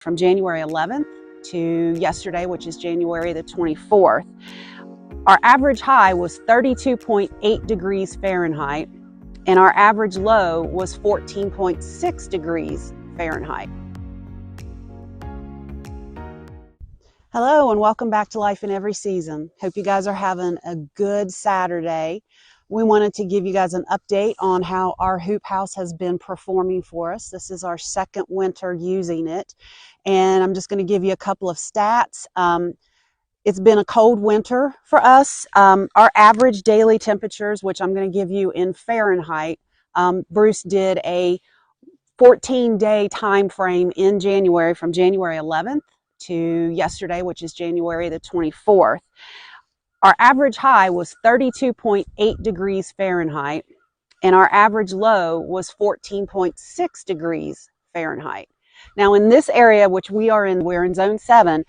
from January 11th to yesterday, which is January the 24th. Our average high was 32.8 degrees Fahrenheit, and our average low was 14.6 degrees Fahrenheit. Hello and welcome back to Life in Every Season. Hope you guys are having a good Saturday. We wanted to give you guys an update on how our hoop house has been performing for us. This is our second winter using it, and I'm just going to give you a couple of stats. It's been a cold winter for us. Our average daily temperatures, which I'm going to give you in Fahrenheit, Bruce did a 14-day time frame in January from January 11th to yesterday, which is January the 24th. Our average high was 32.8 degrees Fahrenheit, and our average low was 14.6 degrees Fahrenheit. Now in this area, which we're in zone 7,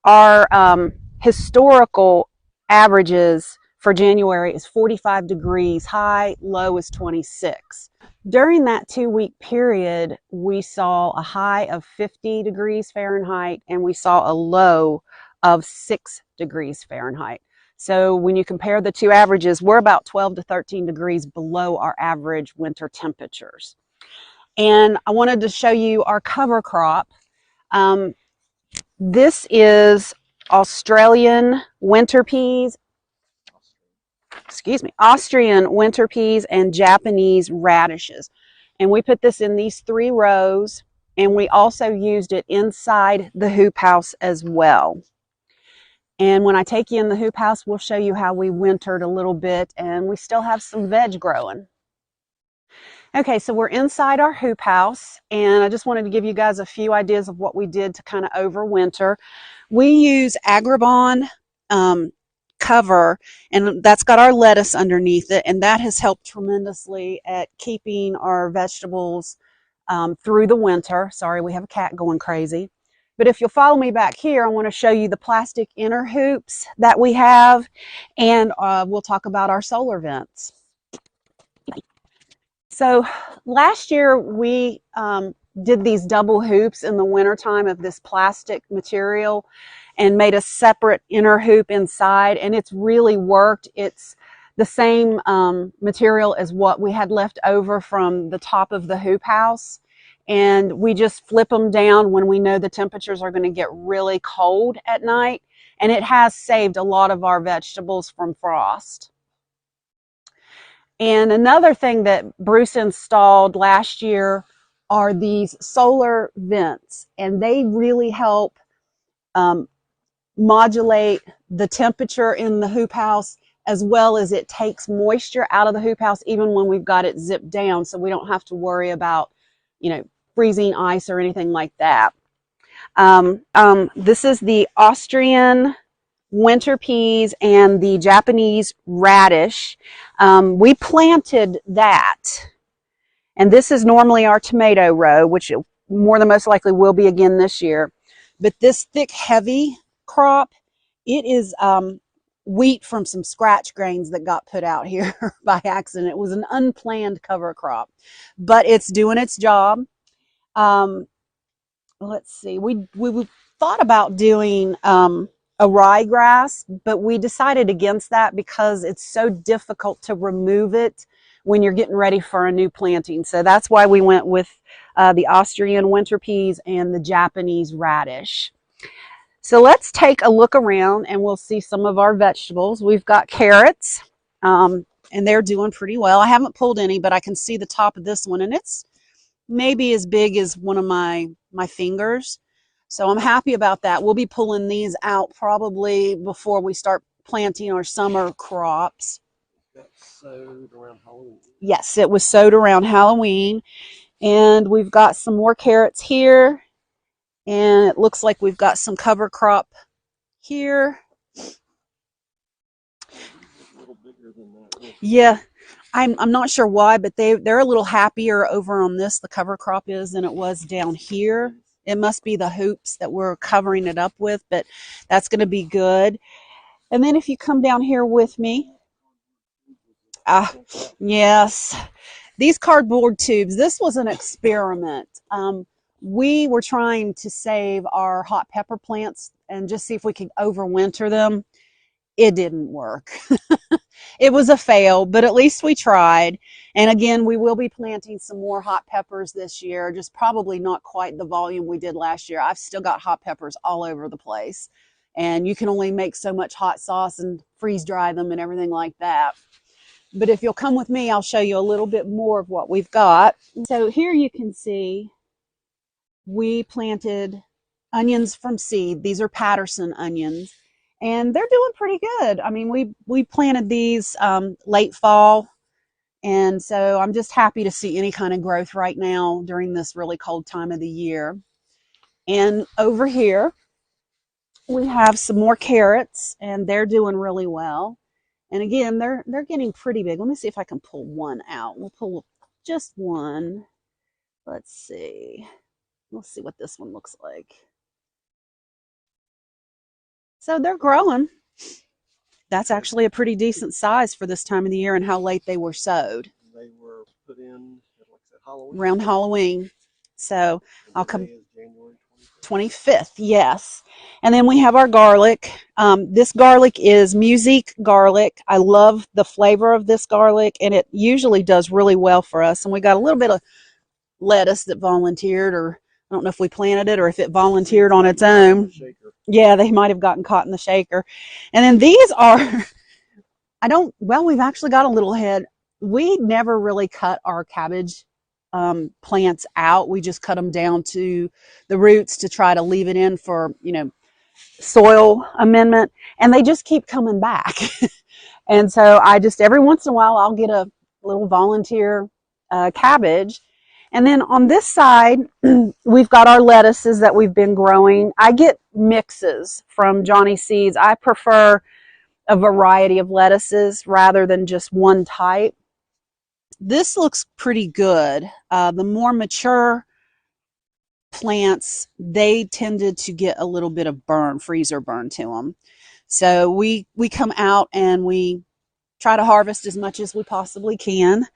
our historical averages for January is 45 degrees high, low is 26. During that 2-week period, we saw a high of 50 degrees Fahrenheit and we saw a low of 6 degrees Fahrenheit. So when you compare the two averages, we're about 12 to 13 degrees below our average winter temperatures. And I wanted to show you our cover crop. This is Austrian winter peas and Japanese radishes. And we put this in these 3 rows, and we also used it inside the hoop house as well. And when I take you in the hoop house, we'll show you how we wintered a little bit, and we still have some veg growing. Okay, so we're inside our hoop house, and I just wanted to give you guys a few ideas of what we did to kind of overwinter. We use Agribon cover, and that's got our lettuce underneath it, and that has helped tremendously at keeping our vegetables through the winter. Sorry, we have a cat going crazy. But if you'll follow me back here, I want to show you the plastic inner hoops that we have, and we'll talk about our solar vents. So last year we did these double hoops in the wintertime of this plastic material and made a separate inner hoop inside, and it's really worked. It's the same material as what we had left over from the top of the hoop house. And we just flip them down when we know the temperatures are going to get really cold at night. And it has saved a lot of our vegetables from frost. And another thing that Bruce installed last year are these solar vents. And they really help modulate the temperature in the hoop house, as well as it takes moisture out of the hoop house even when we've got it zipped down, so we don't have to worry about, freezing ice or anything like that. This is the Austrian winter peas and the Japanese radish. We planted that, and this is normally our tomato row, which more than most likely will be again this year. But this thick, heavy crop, it is wheat from some scratch grains that got put out here by accident. It was an unplanned cover crop, but it's doing its job. Let's see, we thought about doing a ryegrass, but we decided against that because it's so difficult to remove it when you're getting ready for a new planting. So that's why we went with the Austrian winter peas and the Japanese radish. So let's take a look around and we'll see some of our vegetables. We've got carrots, and they're doing pretty well. I haven't pulled any, but I can see the top of this one, and it's maybe as big as one of my fingers. So I'm happy about that. We'll be pulling these out probably before we start planting our summer crops. Sowed around Halloween. Yes, it was sowed around Halloween. And we've got some more carrots here. And it looks like we've got some cover crop here. A little bigger than that. Yeah. I'm not sure why, but they're a little happier over on this, the cover crop is, than it was down here. It must be the hoops that we're covering it up with, but that's going to be good. And then if you come down here with me, yes, these cardboard tubes, this was an experiment. We were trying to save our hot pepper plants and just see if we could overwinter them. It didn't work. It was a fail, but at least we tried. And again, we will be planting some more hot peppers this year, just probably not quite the volume we did last year. I've still got hot peppers all over the place. And you can only make so much hot sauce and freeze dry them and everything like that. But if you'll come with me, I'll show you a little bit more of what we've got. So here you can see we planted onions from seed. These are Patterson onions, and they're doing pretty good. I mean, we planted these late fall, and so I'm just happy to see any kind of growth right now during this really cold time of the year. And over here, we have some more carrots, and they're doing really well. And again, they're getting pretty big. Let me see if I can pull one out. We'll pull just one. Let's see. We'll see what this one looks like. So they're growing. That's actually a pretty decent size for this time of the year and how late they were sowed. They were put in, like I said, Halloween. Around Halloween. So I'll come. Is January 25th, yes. And then we have our garlic. This garlic is Musique garlic. I love the flavor of this garlic, and it usually does really well for us. And we got a little bit of lettuce that volunteered, or I don't know if we planted it or if it volunteered on its own. Yeah, they might have gotten caught in the shaker. And then these are, we've actually got a little head. We never really cut our cabbage plants out. We just cut them down to the roots to try to leave it in for, soil amendment. And they just keep coming back. And so I just, every once in a while, I'll get a little volunteer cabbage. And then on this side, we've got our lettuces that we've been growing. I get mixes from Johnny Seeds. I prefer a variety of lettuces rather than just one type. This looks pretty good. The more mature plants, they tended to get a little bit of freezer burn to them. So we come out and we try to harvest as much as we possibly can.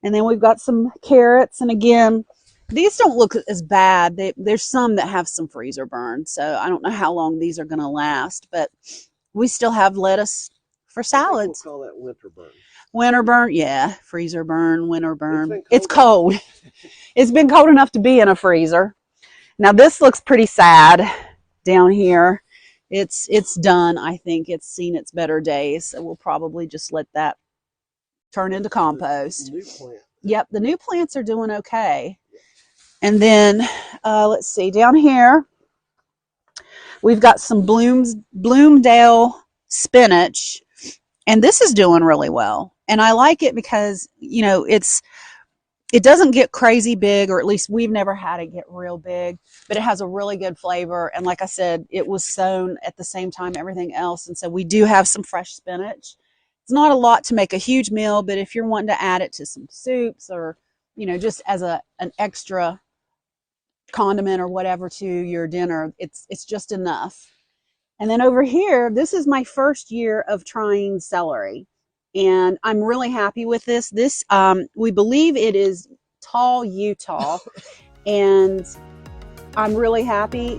And then we've got some carrots. And again, these don't look as bad. There's some that have some freezer burn. So I don't know how long these are going to last, but we still have lettuce for salads. We'll call that winter burn. Winter burn, yeah. Freezer burn, winter burn. It's cold. It's been cold enough to be in a freezer. Now this looks pretty sad down here. It's done. I think it's seen its better days. So we'll probably just let that turn into compost. New plant. Yep, the new plants are doing okay. And then let's see, down here we've got some Bloomdale spinach, and this is doing really well. And I like it because it doesn't get crazy big, or at least we've never had it get real big, but it has a really good flavor. And like I said, it was sown at the same time everything else, and so we do have some fresh spinach. It's not a lot to make a huge meal, but if you're wanting to add it to some soups or, just as an extra condiment or whatever to your dinner, it's just enough. And then over here, this is my first year of trying celery, and I'm really happy with this. This, we believe it is tall Utah, and I'm really happy.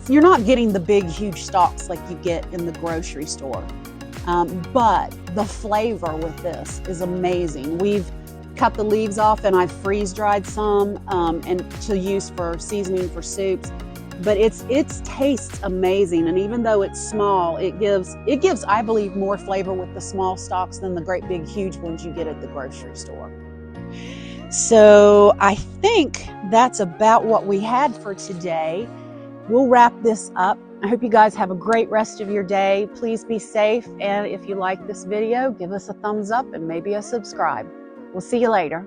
You're not getting the big, huge stalks like you get in the grocery store. But the flavor with this is amazing. We've cut the leaves off and I've freeze dried some and to use for seasoning for soups. But it tastes amazing, and even though it's small, it gives I believe more flavor with the small stalks than the great big huge ones you get at the grocery store. So I think that's about what we had for today. We'll wrap this up. I hope you guys have a great rest of your day. Please be safe, and if you like this video, give us a thumbs up and maybe a subscribe. We'll see you later.